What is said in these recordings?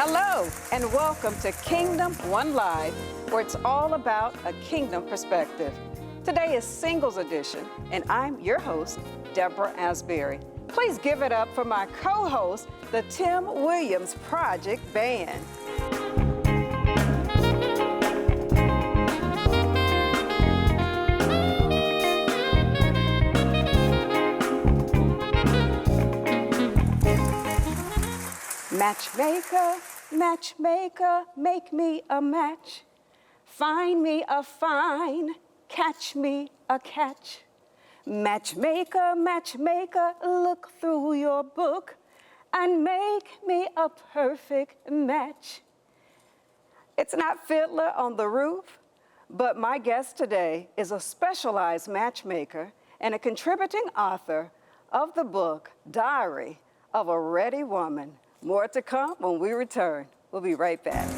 Hello, and welcome to Kingdom One Live, where it's all about a kingdom perspective. Today is Singles Edition, and I'm your host, Deborah Asbury. Please give it up for my co-host, the Tim Williams Project Band. Matchmaker, matchmaker, make me a match. Find me a fine, catch me a catch. Matchmaker, matchmaker, look through your book and make me a perfect match. It's not Fiddler on the Roof, but my guest today is a specialized matchmaker and a contributing author of the book, Diary of a Ready Woman. More to come when we return. We'll be right back.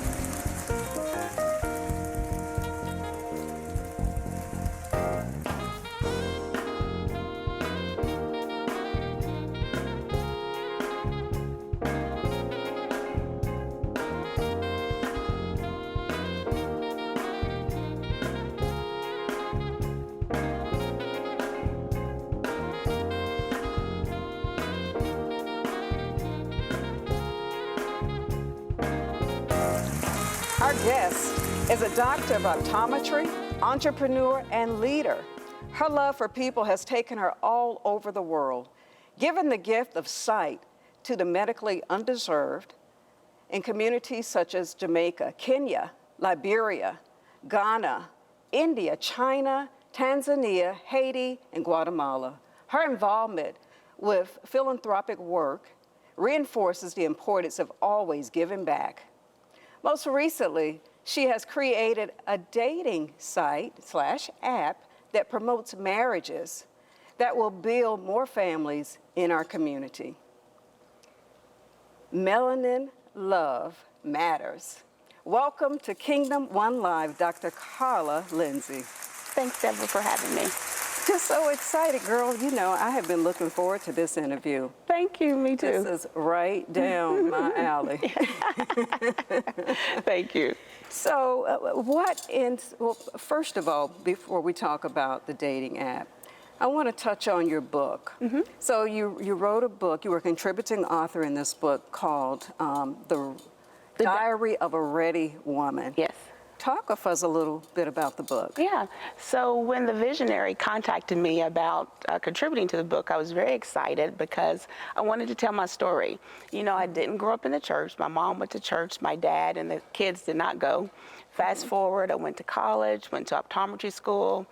Our guest is a doctor of optometry, entrepreneur, and leader. Her love for people has taken her all over the world, giving the gift of sight to the medically undeserved in communities such as Jamaica, Kenya, Liberia, Ghana, India, China, Tanzania, Haiti, and Guatemala. Her involvement with philanthropic work reinforces the importance of always giving back. Most recently, she has created a dating site/app that promotes marriages that will build more families in our community. Melanin Love Matters. Welcome to Kingdom One Live, Dr. Carla Lindsay. Thanks, Deborah, for having me. Just so excited, girl. You know, I have been looking forward to this interview. Thank you, me too. This is right down my alley. Thank you. So well, first of all, before we talk about the dating app, I want to touch on your book. Mm-hmm. So you wrote a book, you were a contributing author in this book called The Diary of a Ready Woman. Yes. Talk with us a little bit about the book. Yeah, so when the visionary contacted me about contributing to the book, I was very excited because I wanted to tell my story. You know, I didn't grow up in the church. My mom went to church, my dad and the kids did not go. Fast forward, I went to college, went to optometry school,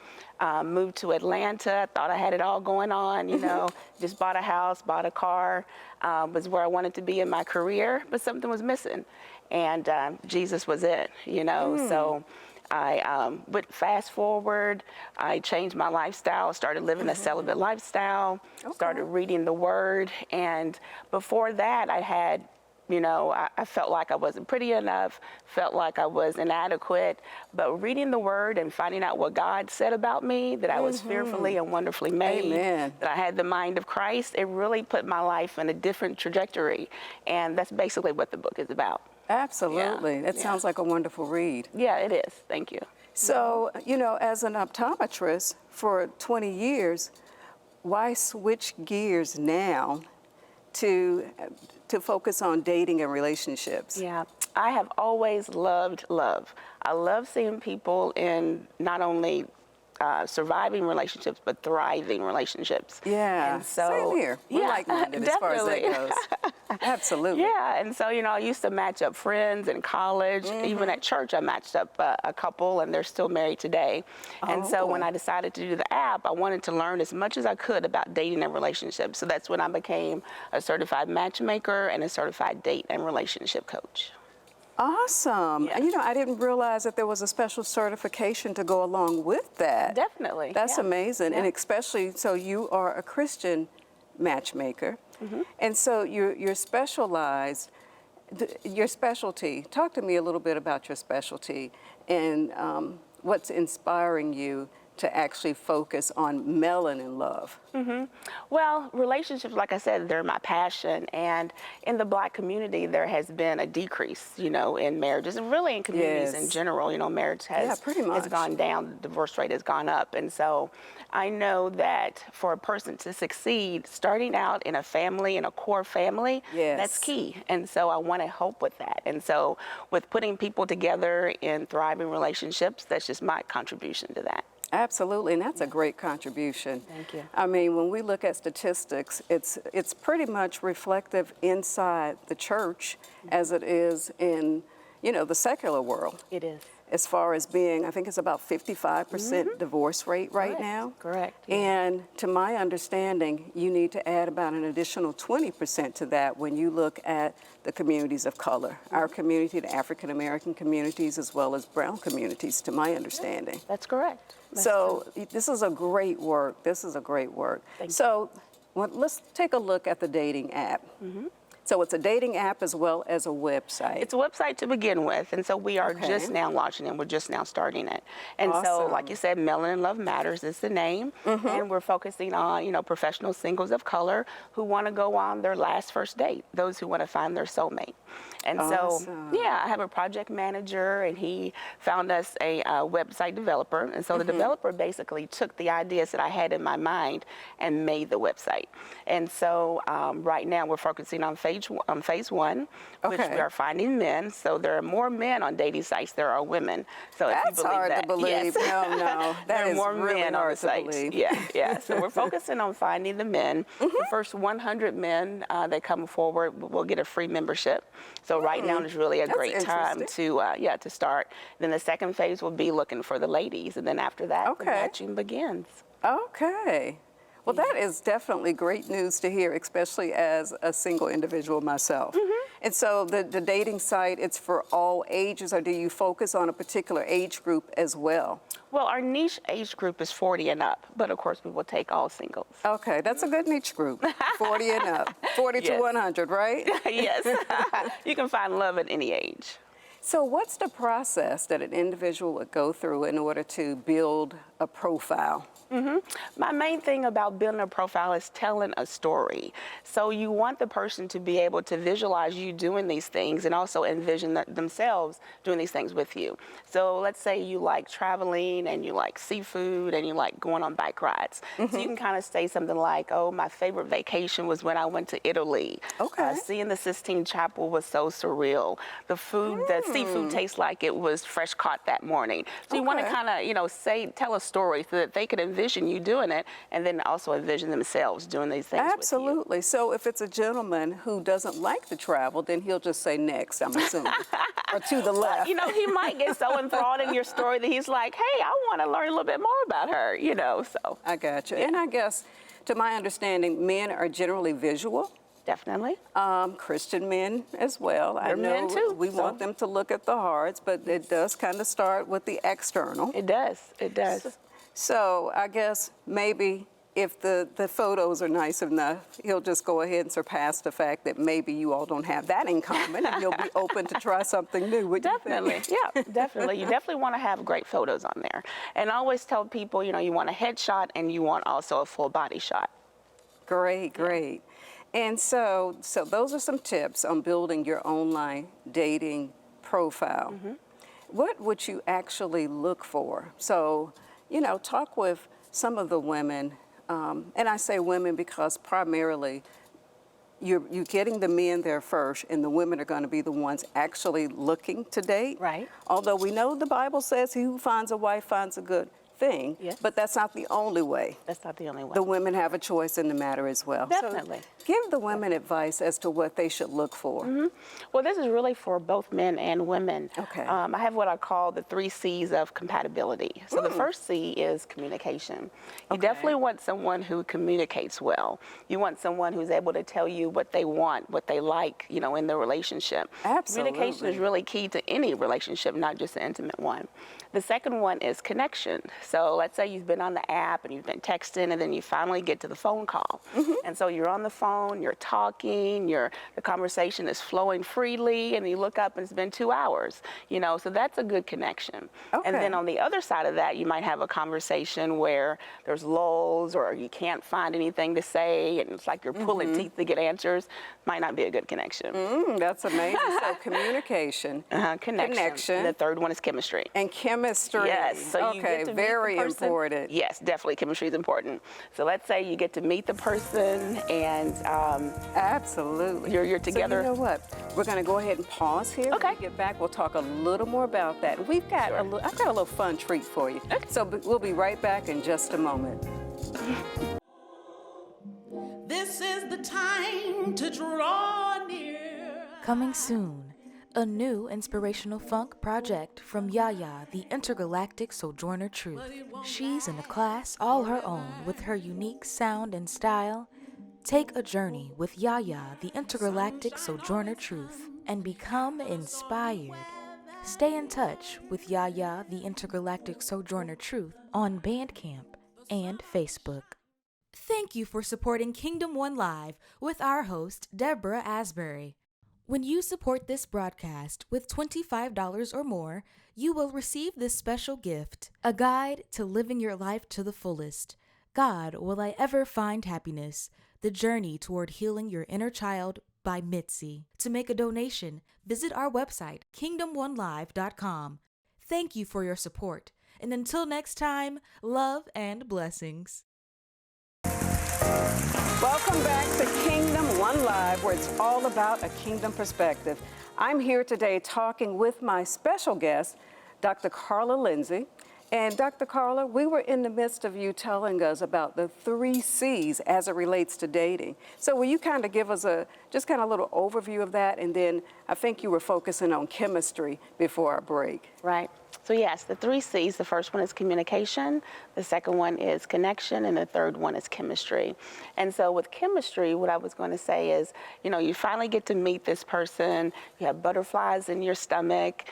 moved to Atlanta, thought I had it all going on, you know, just bought a house, bought a car, was where I wanted to be in my career, but something was missing. And Jesus was it, you know. So I went fast forward. I changed my lifestyle, started living a celibate lifestyle, started reading the Word. And before that, I had, you know, I felt like I wasn't pretty enough, felt like I was inadequate. But reading the Word and finding out what God said about me, that I was fearfully and wonderfully made, that I had the mind of Christ, it really put my life in a different trajectory. And that's basically what the book is about. Absolutely. That sounds like a wonderful read. Yeah, it is. Thank you. So, you know, as an optometrist for 20 years, why switch gears now to focus on dating and relationships? Yeah, I have always loved love. I love seeing people in not only surviving relationships, but thriving relationships. Yeah, and so, same here. We're like-minded as far as that goes. Absolutely. Yeah, and so, you know, I used to match up friends in college. Even at church, I matched up a couple, and they're still married today. And so when I decided to do the app, I wanted to learn as much as I could about dating and relationships. So that's when I became a certified matchmaker and a certified date and relationship coach. Awesome. Yes. And you know, I didn't realize that there was a special certification to go along with that. Definitely. That's amazing. Yeah. And especially, so you are a Christian matchmaker. And so you're specialized, your specialty. Talk to me a little bit about your specialty and what's inspiring you to actually focus on melanin love? Well, relationships, like I said, they're my passion. And in the Black community, there has been a decrease, in marriages and really in communities in Yes. general. Marriage has, pretty has much. gone down, the divorce rate has gone up. And so I know that for a person to succeed, starting out in a family, in a core family, Yes. that's key. And so I want to help with that. And so with putting people together in thriving relationships, that's just my contribution to that. Absolutely, and that's a great contribution. Thank you. I mean, when we look at statistics, it's pretty much reflective inside the church as it is in, the secular world. It is. As far as being, I think it's about 55% divorce rate right Correct. now. Correct. Yeah. And to my understanding, you need to add about an additional 20% to that when you look at the communities of color. Our community, the African American communities, as well as brown communities, to my understanding. That's correct. That's So true. this is a great work. This is a great work. Thank you. So let's take a look at the dating app. So it's a dating app as well as a website. It's a website to begin with, and so we are Okay. just now launching it. We're just now starting it. And so, Awesome. like you said, Melanin Love Matters is the name, and we're focusing on, professional singles of color who want to go on their first date, those who want to find their soulmate. And Awesome. so, I have a project manager, and he found us a website developer. And so the developer basically took the ideas that I had in my mind and made the website. And so right now we're focusing on phase one, which Okay. we are finding men. So there are more men on dating sites than there are women. So if That's you believe hard that, to believe. yes. No, that there are is more really men on hard the to sites. believe. Yeah. So we're focusing on finding the men. The first 100 men that come forward will get a free membership. So right now is really a That's great time to start. Then the second phase will be looking for the ladies, and then after that, the Okay. matching begins. Okay. Well, that is definitely great news to hear, especially as a single individual myself. And so the dating site, it's for all ages, or do you focus on a particular age group as well? Well, our niche age group is 40 and up, but of course we will take all singles. Okay, that's a good niche group, 40 and up, 40 to Yes. 100, right? Yes, you can find love at any age. So what's the process that an individual would go through in order to build a profile? My main thing about building a profile is telling a story. So you want the person to be able to visualize you doing these things and also envision themselves doing these things with you. So let's say you like traveling and you like seafood and you like going on bike rides. So you can kind of say something like, oh, my favorite vacation was when I went to Italy. Okay. Seeing the Sistine Chapel was so surreal. The food, the seafood tastes like it was fresh caught that morning. So you want to Okay. kind of, tell a story so that they could envision you doing it and then also envision themselves doing these things Absolutely. So if it's a gentleman who doesn't like to travel, then he'll just say next, I'm assuming, or to the left. with you. He might get so enthralled in your story that he's like, hey, I want to learn a little bit more about her, so. I got you. And I guess, to my understanding, men are generally visual. Definitely. Christian men as well. I They're know men too, we so. want them to look at the hearts, but it does kind of start with the external. It does. It does. So I guess maybe if the photos are nice enough, he'll just go ahead and surpass the fact that maybe you all don't have that in common, and you'll be open to try something new. Wouldn't you Definitely, think? yeah, definitely. You definitely want to have great photos on there. And I always tell people, you want a headshot and you want also a full body shot. Great, great. And so those are some tips on building your online dating profile. What would you actually look for? So, talk with some of the women, and I say women because primarily you're getting the men there first, and the women are going to be the ones actually looking to date. Right. Although we know the Bible says he who finds a wife finds a good thing, Yes. but that's not the only way. That's not the only way. The women have a choice in the matter as well. Definitely. So give the women advice as to what they should look for. Well, this is really for both men and women. Okay. I have what I call the 3 C's of compatibility. So the first C is communication. You definitely want someone who communicates well. You want someone who's able to tell you what they want, what they like, in their relationship. Communication is Absolutely. really key to any relationship, not just an intimate one. The second one is connection. So let's say you've been on the app and you've been texting, and then you finally get to the phone call. And so you're on the phone, you're talking, the conversation is flowing freely, and you look up and it's been 2 hours, you know, so that's a good connection. Okay. And then on the other side of that, you might have a conversation where there's lulls or you can't find anything to say, and it's like you're pulling teeth to get answers. Might not be a good connection. That's amazing. So communication, Connection. And the third one is chemistry. and chemistry. Yes. So you okay, get to meet very the person. important. Yes, definitely. Chemistry is important. So let's say you get to meet the person, and Absolutely. You're together. So you know what? We're going to go ahead and pause here. Okay. When we get back, we'll talk a little more about that. We've got I've got a little fun treat for you. Okay. So we'll be right back in just a moment. This is the time to draw near. Coming soon, a new inspirational funk project from Yaya, the intergalactic sojourner truth. She's in a class all her own with her unique sound and style. Take a journey with Yaya, the intergalactic sojourner truth, and become inspired. Stay in touch with Yaya, the intergalactic sojourner truth on Bandcamp and Facebook. Thank you for supporting Kingdom One Live with our host, Deborah Asbury. When you support this broadcast with $25 or more, you will receive this special gift, a guide to living your life to the fullest. God, Will I Ever Find Happiness? The Journey Toward Healing Your Inner Child by Mitzi. To make a donation, visit our website, kingdomonelive.com. Thank you for your support, and until next time, love and blessings. Welcome back to Kingdom One Live, where it's all about a kingdom perspective. I'm here today talking with my special guest, Dr. Carla Lindsay. And Dr. Carla, we were in the midst of you telling us about the 3 C's as it relates to dating. So will you kind of give us a little overview of that? And then I think you were focusing on chemistry before our break. Right. So yes, the 3 C's, the first one is communication, the second one is connection, and the third one is chemistry. And so with chemistry, what I was going to say is, you know, you finally get to meet this person, you have butterflies in your stomach,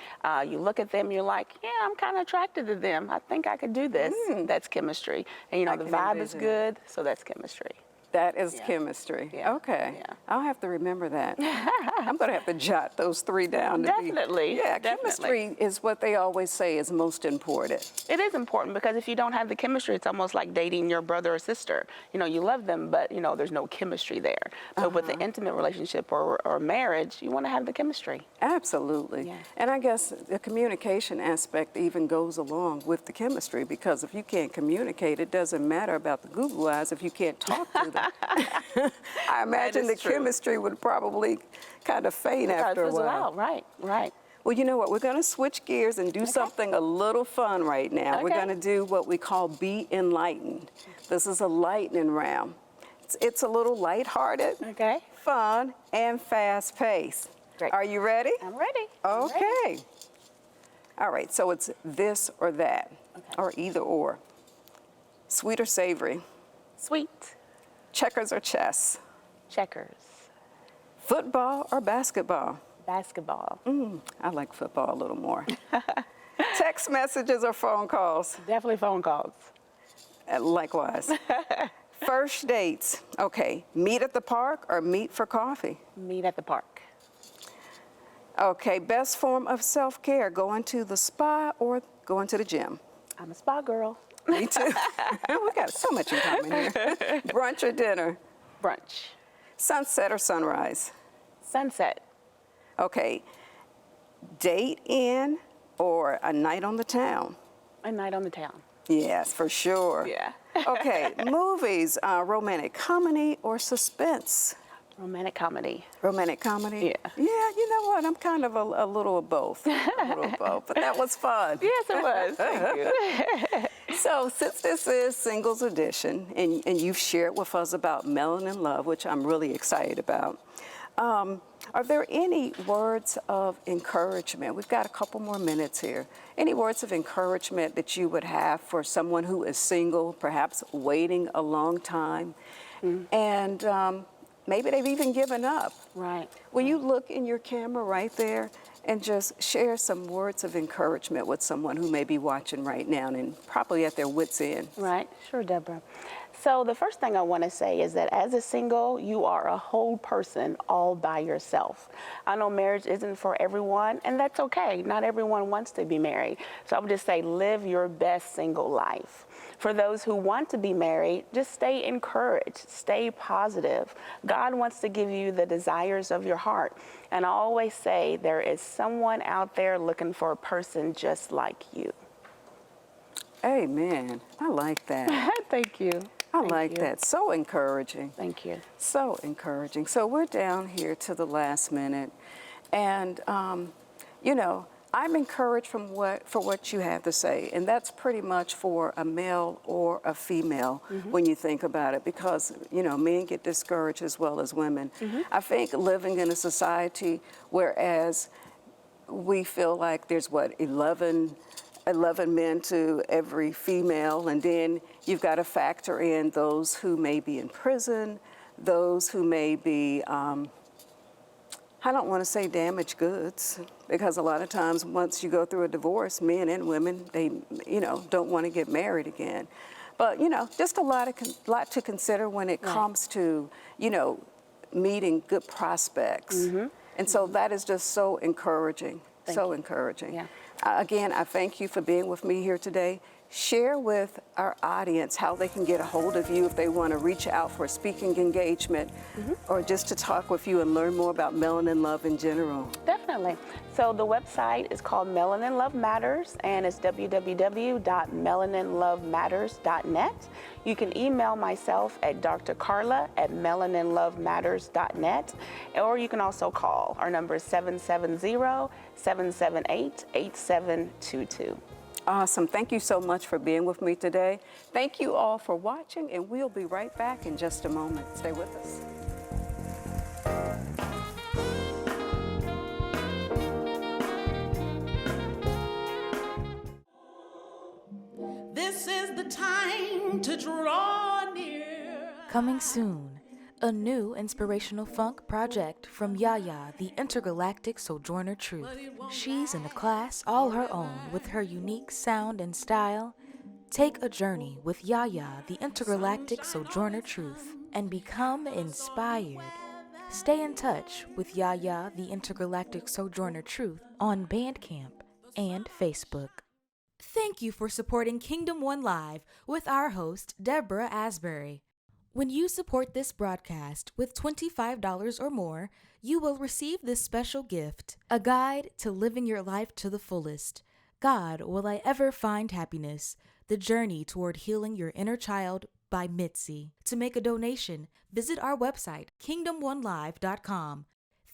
you look at them, you're like, yeah, I'm kind of attracted to them. I think I could do this. That's chemistry. And you know, the vibe is good, so that's chemistry. That is chemistry. Yeah. Okay. Yeah. I'll have to remember that. I'm going to have to jot those 3 down. Definitely. Chemistry is what they always say is most important. It is important because if you don't have the chemistry, it's almost like dating your brother or sister. You know, you love them, but, you know, there's no chemistry there. But with the intimate relationship or marriage, you want to have the chemistry. Absolutely. Yeah. And I guess the communication aspect even goes along with the chemistry, because if you can't communicate, it doesn't matter about the Google eyes if you can't talk to them. I imagine the chemistry would probably kind of fade after a while. Right. Well, you know what? We're going to switch gears and do something a little fun right now. We're going to do what we call Be Enlightened. This is a lightning round. It's a little lighthearted, fun, and fast-paced. Great. Are you ready? I'm ready. Okay. All right, so it's this or that, or either or. Sweet or savory? Sweet. Checkers or chess? Checkers. Football or basketball? Basketball. I like football a little more. Text messages or phone calls? Definitely phone calls. Likewise. First dates. Okay, meet at the park or meet for coffee? Meet at the park. Okay, best form of self-care, going to the spa or going to the gym? I'm a spa girl. Me too. We got so much in common here. Brunch or dinner? Brunch. Sunset or sunrise? Sunset. Okay, date in or a night on the town? A night on the town. Yes, for sure. Yeah. Okay, movies, romantic comedy or suspense? Romantic comedy. Romantic comedy? Yeah. Yeah, you know what? I'm kind of a little of both. But that was fun. Yes, it was. Thank you. So since this is Singles Edition, and you've shared with us about Melanin Love, which I'm really excited about, are there any words of encouragement? We've got a couple more minutes here. Any words of encouragement that you would have for someone who is single, perhaps waiting a long time, and maybe they've even given up? Right. Will you look in your camera right there and just share some words of encouragement with someone who may be watching right now and probably at their wits' end. Right, sure, Deborah. So the first thing I want to say is that as a single, you are a whole person all by yourself. I know marriage isn't for everyone, and that's okay. Not everyone wants to be married. So I would just say live your best single life. For those who want to be married, just stay encouraged, stay positive. God wants to give you the desires of your heart. And I always say there is someone out there looking for a person just like you. Amen. I like that. Thank you. I like that. So encouraging. Thank you. So encouraging. So we're down here to the last minute. And, you know, I'm encouraged for what you have to say. And that's pretty much for a male or a female when you think about it. Because, you know, men get discouraged as well as women. I think living in a society whereas we feel like there's, 11 men to every female, and then you've got to factor in those who may be in prison, those who may be, I don't want to say damaged goods, because a lot of times once you go through a divorce, men and women, they, you know, don't want to get married again. But, you know, just a lot to consider when it comes to, you know, meeting good prospects. And so that is just so encouraging, encouraging. Yeah. Again, I thank you for being with me here today. Share with our audience how they can get a hold of you if they want to reach out for a speaking engagement or just to talk with you and learn more about Melanin Love in general. Definitely. So the website is called Melanin Love Matters, and it's www.melaninlovematters.net. You can email myself at drcarla@melaninlovematters.net, or you can also call. Our number is 770-778-8722. Awesome. Thank you so much for being with me today. Thank you all for watching, and we'll be right back in just a moment. Stay with us. This is the time to draw near. Coming soon, a new inspirational funk project from Yaya, the intergalactic sojourner truth. She's in a class all her own with her unique sound and style. Take a journey with Yaya, the intergalactic sojourner truth, and become inspired. Stay in touch with Yaya, the intergalactic sojourner truth on Bandcamp and Facebook. Thank you for supporting Kingdom One Live with our host, Deborah Asbury. When you support this broadcast with $25 or more, you will receive this special gift, a guide to living your life to the fullest. God, Will I Ever Find Happiness? The Journey Toward Healing Your Inner Child by Mitzi. To make a donation, visit our website, kingdomonelive.com.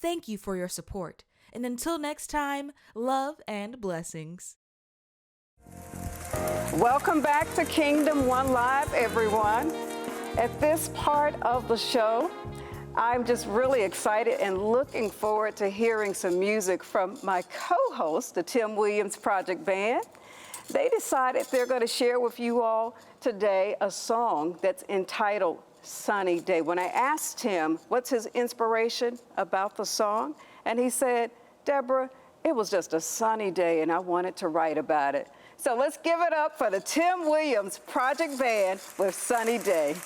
Thank you for your support, and until next time, love and blessings. Welcome back to Kingdom One Live, everyone. At this part of the show, I'm just really excited and looking forward to hearing some music from my co-host, the Tim Williams Project Band. They decided they're going to share with you all today a song that's entitled Sunny Day. When I asked him what's his inspiration about the song, and he said, Deborah, it was just a sunny day and I wanted to write about it. So let's give it up for the Tim Williams Project Band with Sunny Day.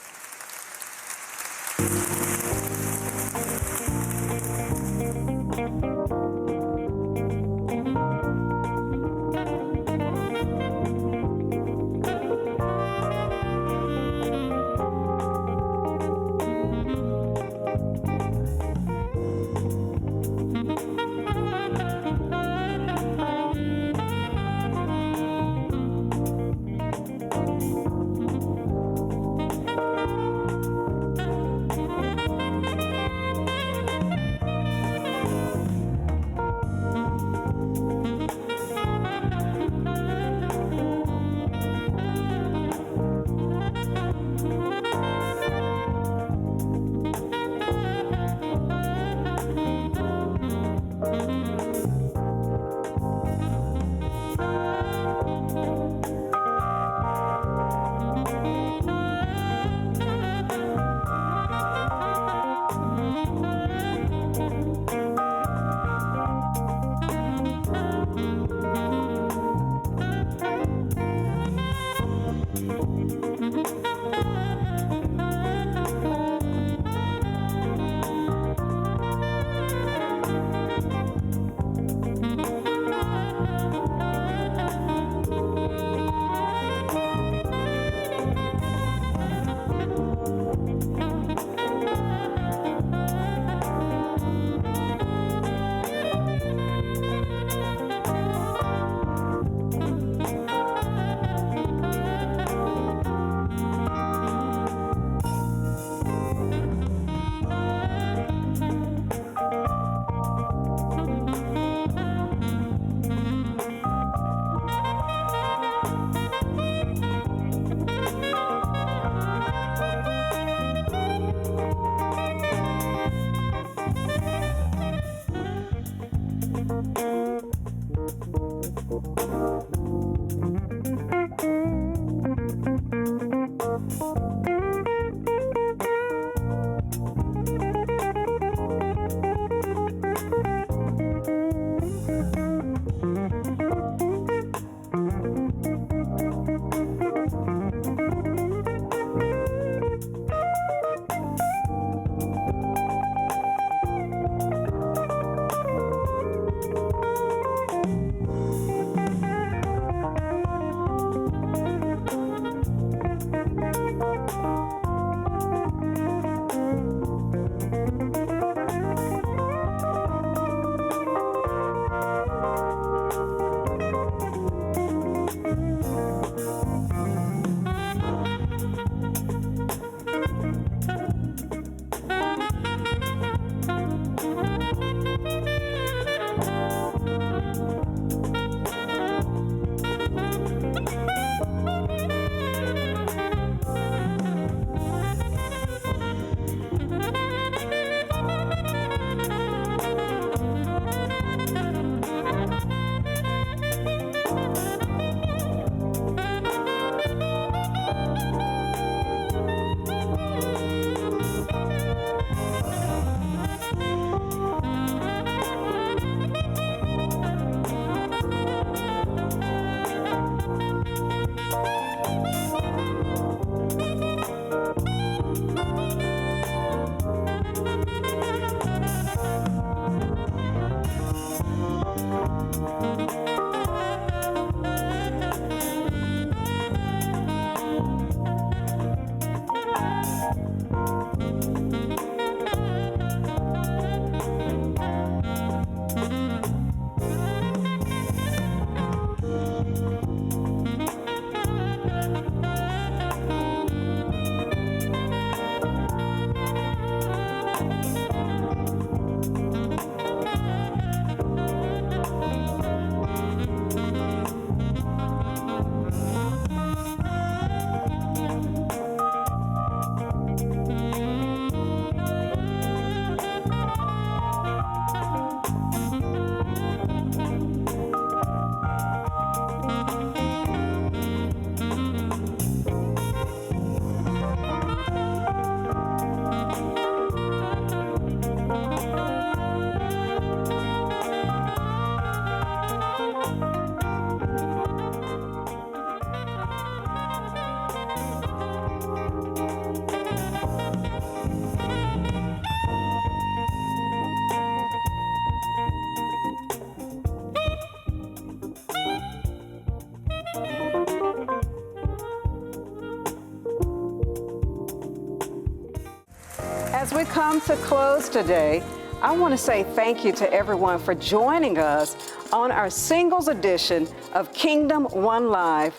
As we come to close today, I want to say thank you to everyone for joining us on our singles edition of Kingdom One Live.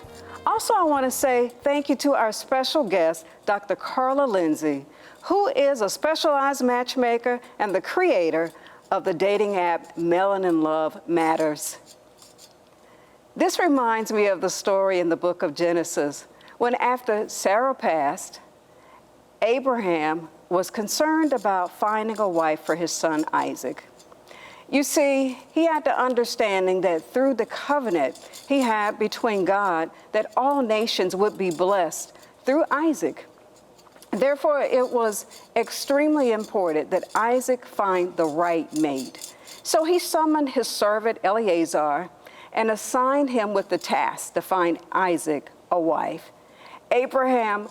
Also, I want to say thank you to our special guest, Dr. Carla Lindsay, who is a specialized matchmaker and the creator of the dating app Melanin Love Matters. This reminds me of the story in the book of Genesis, when after Sarah passed, Abraham was concerned about finding a wife for his son Isaac. You see, he had the understanding that through the covenant he had between God, that all nations would be blessed through Isaac. Therefore, it was extremely important that Isaac find the right mate. So he summoned his servant Eleazar and assigned him with the task to find Isaac a wife. Abraham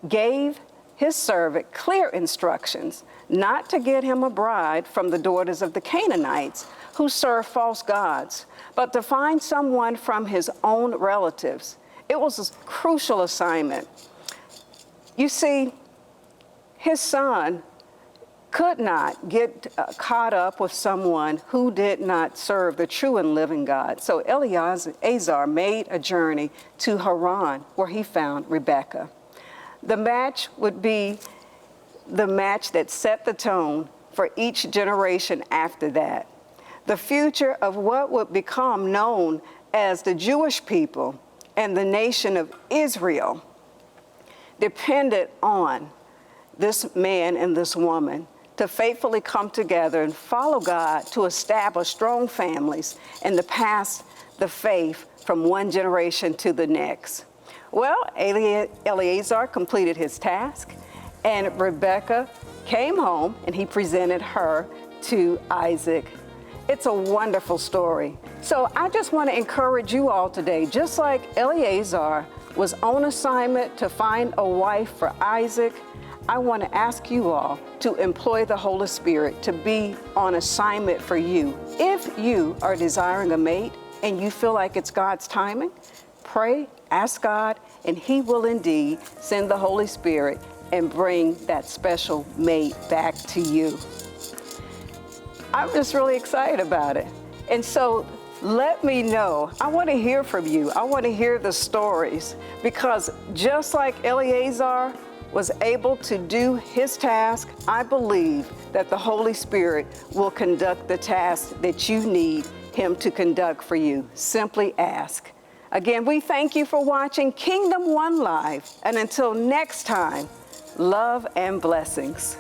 gave his servant clear instructions not to get him a bride from the daughters of the Canaanites who serve false gods, but to find someone from his own relatives. It was a crucial assignment. You see, his son could not get caught up with someone who did not serve the true and living God. So Eleazar made a journey to Haran, where he found Rebekah. The match would be the match that set the tone for each generation after that. The future of what would become known as the Jewish people and the nation of Israel depended on this man and this woman to faithfully come together and follow God to establish strong families and to pass the faith from one generation to the next. Well, Eleazar completed his task, and Rebecca came home and he presented her to Isaac. It's a wonderful story. So I just want to encourage you all today, just like Eleazar was on assignment to find a wife for Isaac, I want to ask you all to employ the Holy Spirit to be on assignment for you. If you are desiring a mate and you feel like it's God's timing, pray, ask God, and He will indeed send the Holy Spirit and bring that special mate back to you. I'm just really excited about it. And so let me know. I want to hear from you. I want to hear the stories, because just like Eleazar was able to do his task, I believe that the Holy Spirit will conduct the task that you need Him to conduct for you. Simply ask. Again, we thank you for watching Kingdom One Live. And until next time, love and blessings.